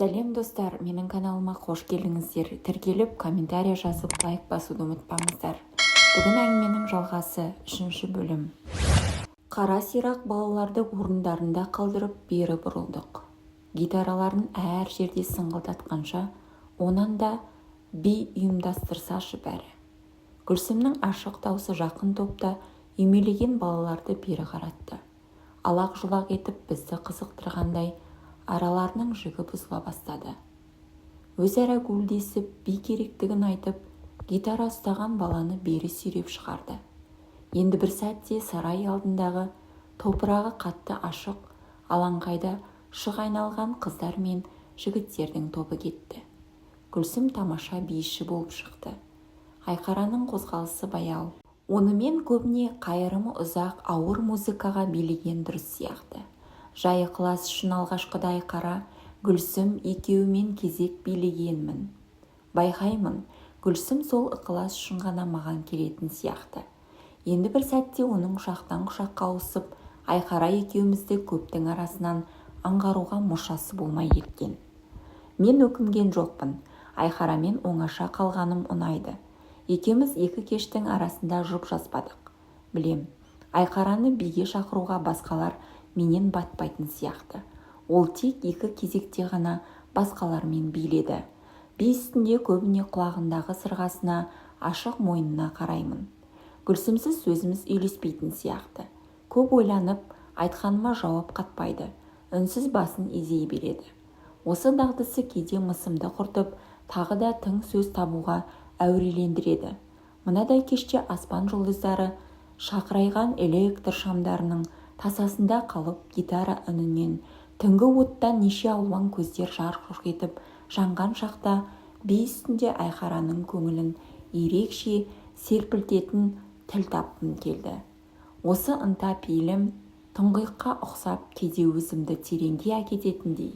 Сәлем достар, менің каналыма қош келдіңіздер. Тіркеліп, комментария жазып, лайк басуды ұмытпаңыздар. Бүгін әңгіменің жалғасы 3-ші бөлім. Қара сирақ балаларды орындарында қалдырып бері бұрылдық. Гитараларын әр жерде сыңғылдатқанша, онан да би ұйымдастырсашы бәрі. Гүлсімнің ашық даусы жақын топта үймелеген балаларды бері қаратты. Алақ-жұлақ етіп бізді қызықтырғандай, араларының жігі бұзыла бастады. Өзара гуілдесіп, би керектігін айтып, гитара ұстаған баланы бері сүйреп шығарды. Енді бір сәтте сарай алдындағы топырағы қатты ашық алаңқайда шық айналған қыздар мен жігіттердің тобы кетті. Гүлсім тамаша биші болып шықты. Айқараның қозғалысы баяу. Онымен көбіне қайырымы ұзақ ауыр музыкаға билеген дұрыс сияқты. Жай ықылас үшін алғашқыда Айқара, Гүлсім екеуімен кезек билегенмін. Байқаймын, Гүлсім сол ықылас үшін ғана маған келетін сияқты. Енді бір сәтте оның құшақтан құшаққа ауысып, Айқара екеумізді көптің арасынан аңғаруға мұршасы болмай кеткен. Мен өкінген жоқпын, Айқарамен оңаша қалғаным ұнайды. Екеуміз екі кештің арасында жұп жазбадық. Білем, Айқараны биге шақыруға басқалар менен батпайтын сияқты. Ол тек екі кезекте ғана басқалармен биледі. Би үстінде көбіне құлағындағы сырғасына, ашық мойнына қараймын. Гүлсімсіз сөзіміз үйлеспейтін сияқты. Көп ойланып, айтқаныма жауап қатпайды. Үнсіз басын изей береді. Осы дағдысы кейде мысымды құртып, тағы да тың сөз табуға әурелендіреді. Мынадай кеште аспан жұлдыздары шақырайған электр шамдарының тасасында қалып, гитара үнінен түнгі оттан неше алуан көздер жарқ-жұрқ етіп жанған шақта би үстінде Айқараның көңілін ерекше серпілтетін тіл тапқым келді. Осы ынта пейілім тұңғиыққа ұқсап кейде өзімді тереңге әкететіндей.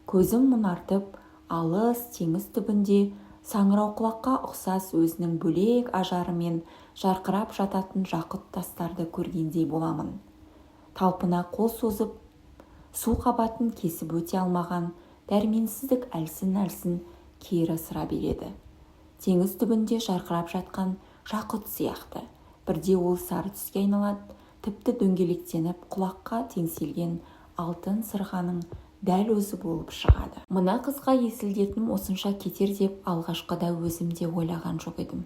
Көзім мұнартып, алыс теңіз түбінде саңырауқұлаққа ұқсас өзінің бөлек ажарымен жарқырап жататын жақұт тастарды көргендей боламын. Талпына қол созып, су қабатын кесіп өте алмаған дәрменсіздік әлсін-әлсін кері сыра береді. Теңіз түбінде жарқырап жатқан жақұт сияқты. Бірде ол сары түске айналады, тіпті дөңгелектеніп құлаққа теңселген алтын сырғаның дәл өзі болып шығады. Мына қызға есілдетім осынша кетер деп алғашқыда өзім де ойлаған жоқ едім.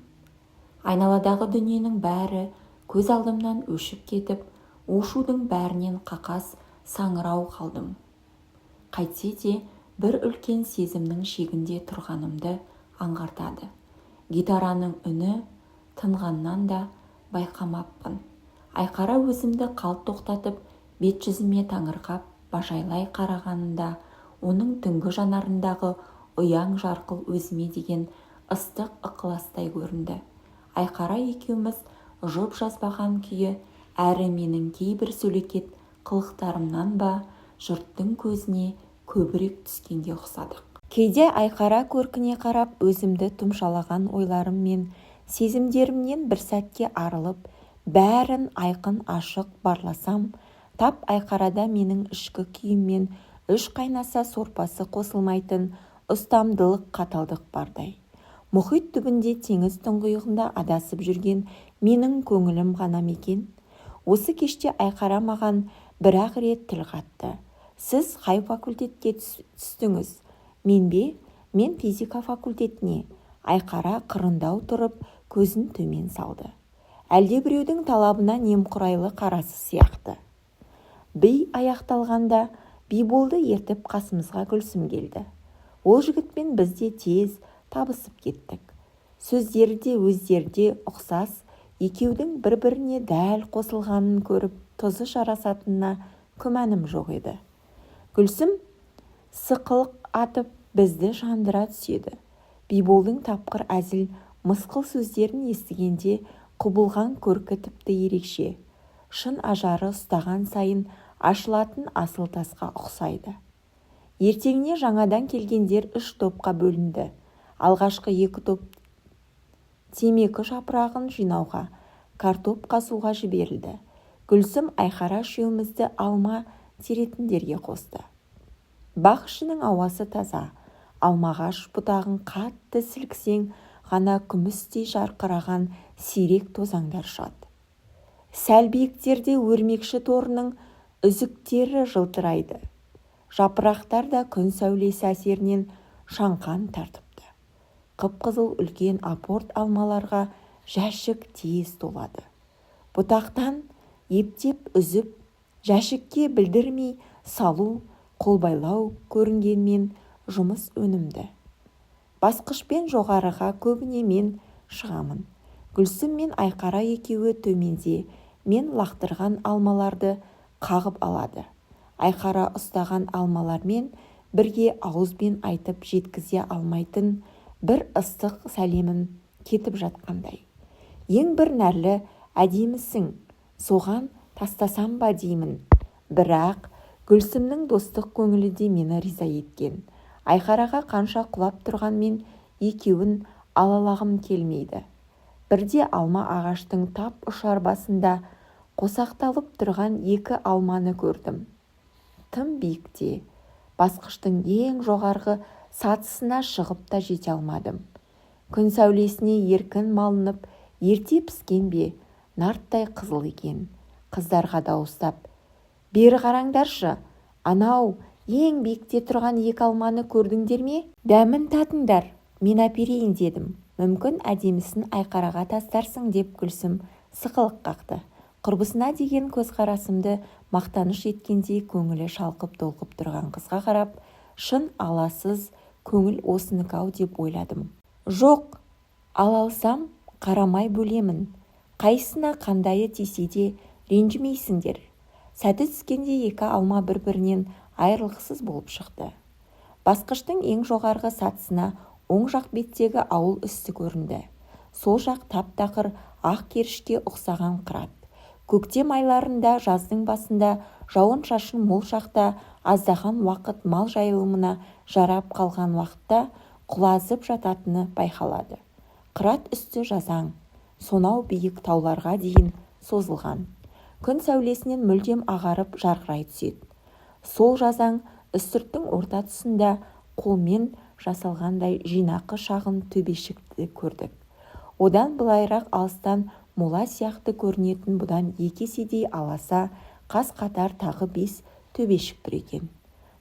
Айналадағы дүниенің бәрі көз алдымнан өшіп кетіп, у-шудың бәрінен қақас саңырау қалдым. Қайтсе де бір үлкен сезімнің шегінде тұрғанымды аңғартады. Гитараның үні тынғаннан да байқамаппын. Айқара өзімді қалт тоқтатып, бет жүзіме таңырқап, бажайлай қарағанында, оның түнгі жанарындағы ұяң жарқыл өзіме деген ыстық ықыластай көрінді. Айқара екеуміз жұп жазбаған күйі, әрі менің кейбір сөлекет қылықтарымнан ба, жұрттың көзіне көбірек түскенге ұқсадық. Кейде Айқара көркіне қарап, өзімді тұмшалаған ойларым мен сезімдерімнен бір сәтке арылып, бәрін айқын ашық барласам, тап Айқарада менің ішкі күйіммен үш қайнаса сорпасы қосылмайтын ұстамдылық, қаталдық бардай. Мұхит түбінде теңіз тұңғиығында адасып жүрген менің көңілім ғана мекен. Осы кеште Айқара маған бір-ақ рет тіл қатты. Сіз қай факультетке түстіңіз? Мен бе? Мен физика факультетіне. Айқара қырындау тұрып, көзін төмен салды. Әлде біреудің талабына немқұрайлы қарасы сияқты. Би аяқталғанда биболды ертіп қасымызға Гүлсім келді. Ол жігітпен біз де тез табысып кеттік. Сөздері де өздері де ұқсас, екеудің бір-біріне дәл қосылғанын көріп, тұзы жарасатынына күмәнім жоқ еді. Гүлсім сықылық атып бізді жандыра түседі. Биболдың тапқыр әзіл, мысқыл сөздерін естігенде құбылған көркі тіпті ерекше. Шын ажары ұстаған сайын ашылатын асыл тасқа ұқсайды. Ертеңіне жаңадан келгендер 3 топқа бөлінді. Алғашқы 2 топ темекі жапырағын жинауға, картоп қазуға жіберілді. Гүлсім Айқара үшеумізді алма теретіндерге қосты. Бақ ішінің ауасы таза, алмағаш бұтағын қатты сілксең ғана күмістей жарқыраған сирек тозаңдар шығады. Сәл биіктерде өрмекші торының үзіктері жылтырайды. Жапырақтар да күн сәулесі әсерінен шаңқан тартыпты. Қып-қызыл үлкен апорт алмаларға жәшік тез толады. Бұтақтан ептеп үзіп, жәшікке білдірмей салу, қолбайлау көрінгенмен жұмыс өнімді. Басқышпен жоғарыға көбіне мен шығамын. Гүлсім мен Айқара екеуі төменде мен лақтырған алмаларды қағып алады. Айқара ұстаған алмалармен бірге ауызбен айтып жеткізе алмайтын бір ыстық сәлемін кетіп жатқандай. Ең бір нәрлі әдемісің, соған тастасам ба деймін. Бірақ Гүлсімнің достық көңілі де мені риза еткен. Айқараға қанша құлап тұрғанмен екеуін алалағым келмейді. Бірде алма ағаштың тап ұшар басында қосақталып тұрған екі алманы көрдім. Тым биікте, басқыштың ең жоғарғы сатысына шығып та жете алмадым. Күн сәулесіне еркін малынып, ерте піскен бе, нарттай қызыл екен. Қыздарға дауыстап, бері қараңдаршы, анау ең биікте тұрған екі алманы көрдіңдер ме? Дәмін татыңдар, мен әперейін дедім. Мүмкін әдемісін Айқараға тастарсың деп Гүлсім сықылық қақты. Құрбысына деген көзқарасымды мақтаныш еткендей көңілі шалқып-толқып тұрған қызға қарап, шын аласыз көңіл осыныкі-ау деп ойладым. Жоқ, ала алсам қарамай бөлемін. Қайсына қандайы тисе де ренжімейсіңдер. Сәті түскенде екі алма бір-бірінен айырылғысыз болып шықты. Басқыштың ең жоғарғы сатысына оң жақ беттегі ауыл үсті көрінді. Сол жақ тап-тақыр ақ керішке ұқсаған қырат. Көктем айларында, жаздың басында, жауын-шашын мол шақта, аздаған уақыт мал жайылымына жарап қалған уақытта құлазып жататыны байқалады. Қырат үсті жазаң, сонау биік тауларға дейін созылған. Күн сәулесінен мүлдем ағарып жарқырай түседі. Сол жазаң үстірттің орта тұсында қолмен жасалғандай жинақы шағын төбешікті көрдік. Одан былайырақ алыстан мола сияқты көрінетін бұдан екі еседей аласа қас-қатар тағы 5 төбешік тұр екен.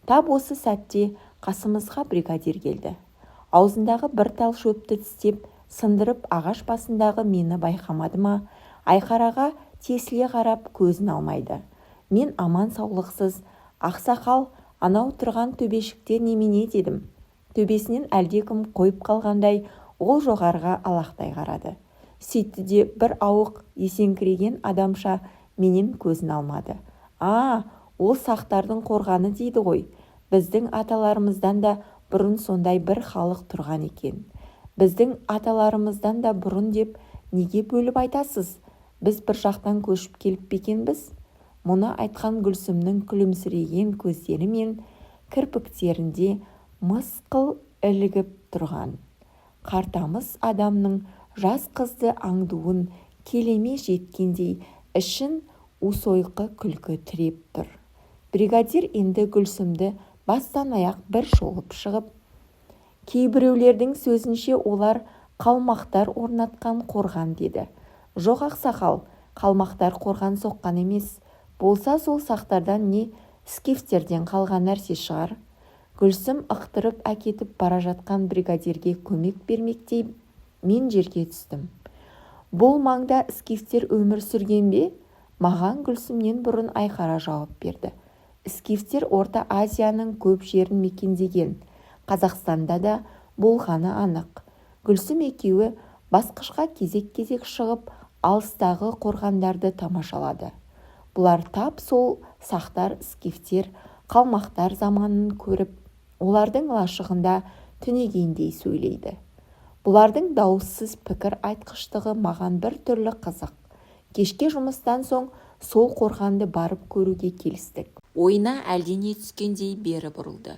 Тап осы сәтте қасымызға бригадир келді. Аузындағы бір тал шөпті тістеп сындырып ағаш басындағы мені байқамады ма, Айқараға тесіле қарап көзін алмайды. Мен аман саулықсыз, ақсақал, анау тұрған төбешіктер немене дедім. Төбесінен әлдекім қойып қалғандай ол жоғарға алақтай қарады. Сөйтті де бір ауық есеңкіреген адамша менен көзін алмады. Ол сақтардың қорғаны дейді ғой. Біздің аталарымыздан да бұрын сондай бір халық тұрған екен. Біздің аталарымыздан да бұрын деп неге бөліп айтасыз? Біз бір жақтан көшіп келіп бекенбіз? Мұны айтқан Гүлсімнің күлімсіреген көздері мен кірпіктерінде мысқыл ілігіп тұрған. Қартамыс адамның жас қызды аңдуын келеме жеткендей ішін усойқы күлкі тіреп тұр. Бригадир енді Гүлсімді бастан аяқ бір шолып шығып, кейбіреулердің сөзінше олар қалмақтар орнатқан қорған деді. Жоқ ақсақал, қалмақтар қорған соққан емес. Болса сол сақтардан не скифтерден қалған нәрсе шығар. Гүлсім ықтырып әкетіп бара жатқан бригадирге көмек бермектей мен жерге түстім. Бұл маңда скифтер өмір сүрген бе? Маған Гүлсімнен бұрын Айқара жауап берді. Скифтер Орта Азияның көп жерін мекендеген. Қазақстанда да болғаны анық. Гүлсім екеуі басқышқа кезек-кезек шығып, алыстағы қорғандарды тамашалады. Бұлар тап сол сақтар скифтер, қалмақтар заманын көріп, олардың лашығында түнегендей сөйлейді. Бұлардың дауыссыз пікір айтқыштығы маған бір түрлі қызық. Кешке жұмыстан соң сол қорғанды барып көруге келістік. Ойына әлдене түскендей бері бұрылды.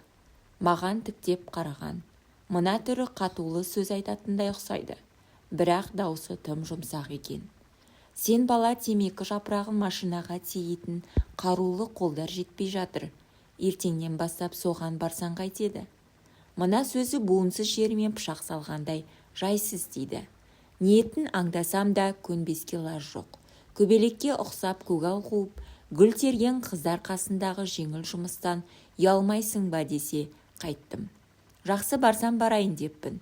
Маған тіктеп қараған. Мына түрі қатулы сөз айтатындай ұқсайды. Бірақ даусы тым жұмсақ екен. Сен бала темекі жапырағын машинаға тиейтін қарулы қолдар жетпей жатыр. ертеңнен бастап соған барсаң қайтеді. Мына сөзі буынсыз жерімен пышақ салғандай жайсыз тиді. Ниетін аңдасам да көнбеске лаж жоқ. Көбелекке ұқсап көгал қуып, гүл терген қыздар қасындағы жеңіл жұмыстан ұялмайсың ба десе қайттым. Жақсы барсам барайын деппін.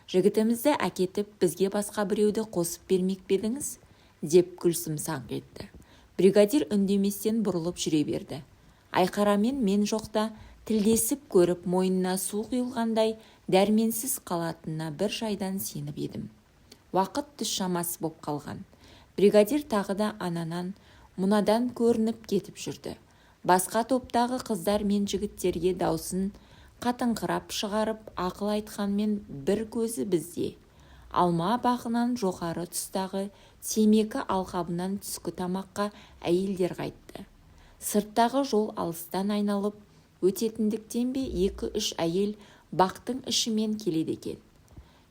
Жігітімізді әкетіп бізге басқа біреуді қосып бермек пе едіңіз? Деп Гүлсім саңқ етті. Бригадир үндеместен бұрылып жүре берді. Айқарамен мен жоқта тілдесіп көріп мойнына су құйылғандай дәрменсіз қалатынына бір жайдан сеніп едім. Уақыт түс шамасы боп қалған. Бригадир тағы да ананан, мұнадан көрініп кетіп жүрді. Басқа топтағы қыздар мен жігіттерге даусын қатыңқырап шығарып ақыл айтқанмен бір көзі бізде. Алма бақынан жоғары тұстағы темекі алқабынан түскі тамаққа әйелдер қайтты. Сырттағы жол алыстан айналып өтетіндіктен бе 2-3 әйел бақтың ішімен келеді екен.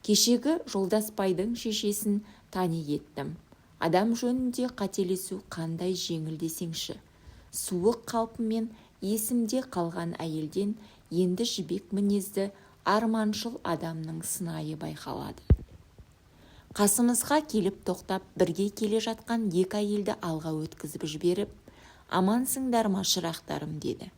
Кешегі Жолдаспайдың шешесін тани кеттім. Адам жөнінде қателесу қандай жеңіл десеңші. Суық қалпымен есімде қалған әйелден енді жібек мінезді арманшыл адамның сынайы байқалады. Қасымызға келіп тоқтап бірге келе жатқан 2 әйелді алға өткізіп жіберіп, амансыңдар ма шырақтарым деді.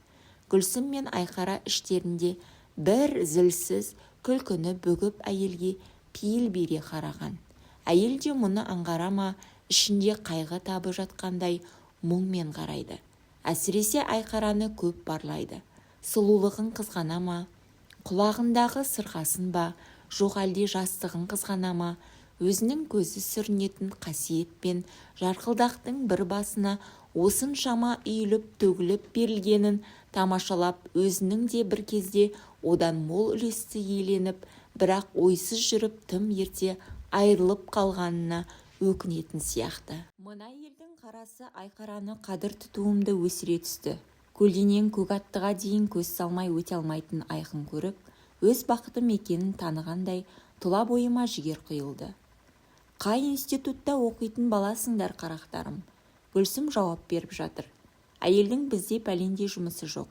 Гүлсім мен Айқара іштерінде бір зілсіз күлкіні бүгіп әйелге пейіл бере қараған. Әйел де мұны аңғарама, ішінде қайғы табы жатқандай мұңмен қарайды. Әсіресе Айқараны көп барлайды. Сұлулығын қызғана ма, құлағындағы сырғасын ба, жоқ әлде жастығын қызғана ма, өзінің көзі сүрінетін қасиет пен жарқылдақтың бір басына осыншама үйіліп төгіліп берілгенін тамашалап, өзінің де бір кезде одан мол үлесті иеленіп, бірақ ойсыз жүріп тым ерте айырылып қалғанына өкінетін сияқты. Мына елдің қарасы Айқараны қадір тұтуымды өсіре түсті. Көлденең көк аттыға дейін көз салмай өте алмайтын айқын көріп, өз бақытым екенін танығандай тұла бойыма жігер құйылды. Қай институтта оқитын баласыңдар қарақтарым? Гүлсім жауап беріп жатыр. Әйелдің бізде пәлендей жұмысы жоқ.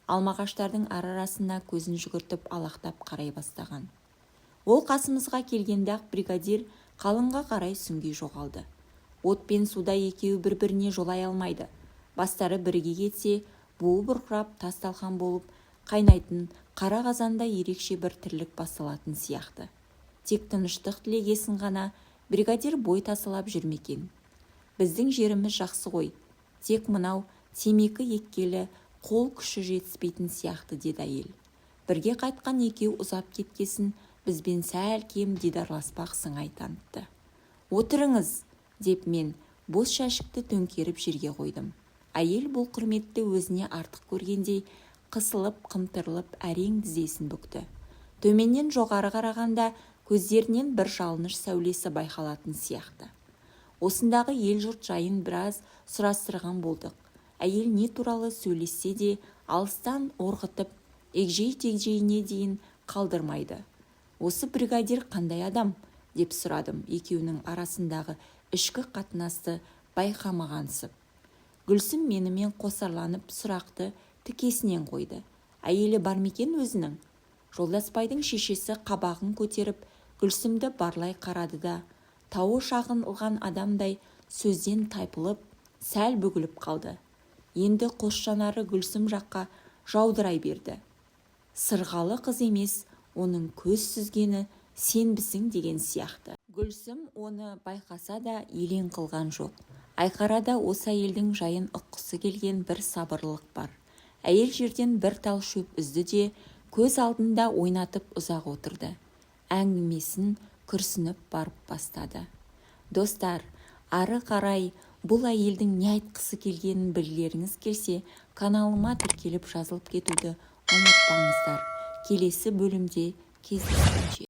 Алмағаштардың арасына көзін жүгіртіп алақтап қарай бастаған. Ол қасымызға келгенде-ақ бригадир қалыңға қарай сүңги жоғалды. От пен суда екеуі бір-біріне жолай алмайды. Бастары бірге кетсе, буы бұрқырап тас-талқан болып қайнайтын қара қазанда ерекше бір тірлік басталатын сияқты. Тек тыныштық тілегесін ғана бригадир бой тасалап жүрмекен. Біздің жеріміз жақсы ғой, тек мынау темекі еккелі қол күші жетіспейтін сияқты деді әйел. Бірге қайтқан екеу ұзап кеткесін бізбен сәл кем дидарласпақ сыңай танытты. Отырыңыз, деп мен бос шәшікті төңкеріп жерге қойдым. Әйел бұл құрметті өзіне артық көргендей қысылып, қымтырылып әрең тізесін бүкті. Төменнен жоғары қарағанда көздерінен бір жалыныш сәулесі байқалатын сияқты. Осындағы ел-жұрт жайын біраз сұрастырған болдық. Әйел не туралы сөйлессе де алыстан орғытып, егжей-тегжейіне дейін қалдырмайды. Осы бригадир қандай адам? Деп сұрадым, екеуінің арасындағы ішкі қатынасты байқамағансып. Гүлсім менімен қосарланып сұрақты тікесінен қойды. Әйелі бар мекен өзінің? Жолдаспайдың шешесі қабағын көтеріп Гүлсімді барлай қарады да, тауы шағылған адамдай сөзден тайпылып, сәл бүгіліп қалды. Енді қос жанары Гүлсім жаққа жаудырай берді. Сырғалы қыз емес, оның көз сүзгені сенбісің деген сияқты. Гүлсім оны байқаса да елең қылған жоқ. Айқарада осы әйелдің жайын ұққысы келген бір сабырлық бар. Әйел жерден бір тал шөп үзді де көз алдында ойнатып ұзақ отырды. Әңгімесін күрсініп барып бастады. Достар, ары қарай бұл әйелдің не айтқысы келгенін білгілеріңіз келсе, каналыма тіркеліп жазылып кетуді ұмытпаңыздар. Келесі бөлімде кездескенше.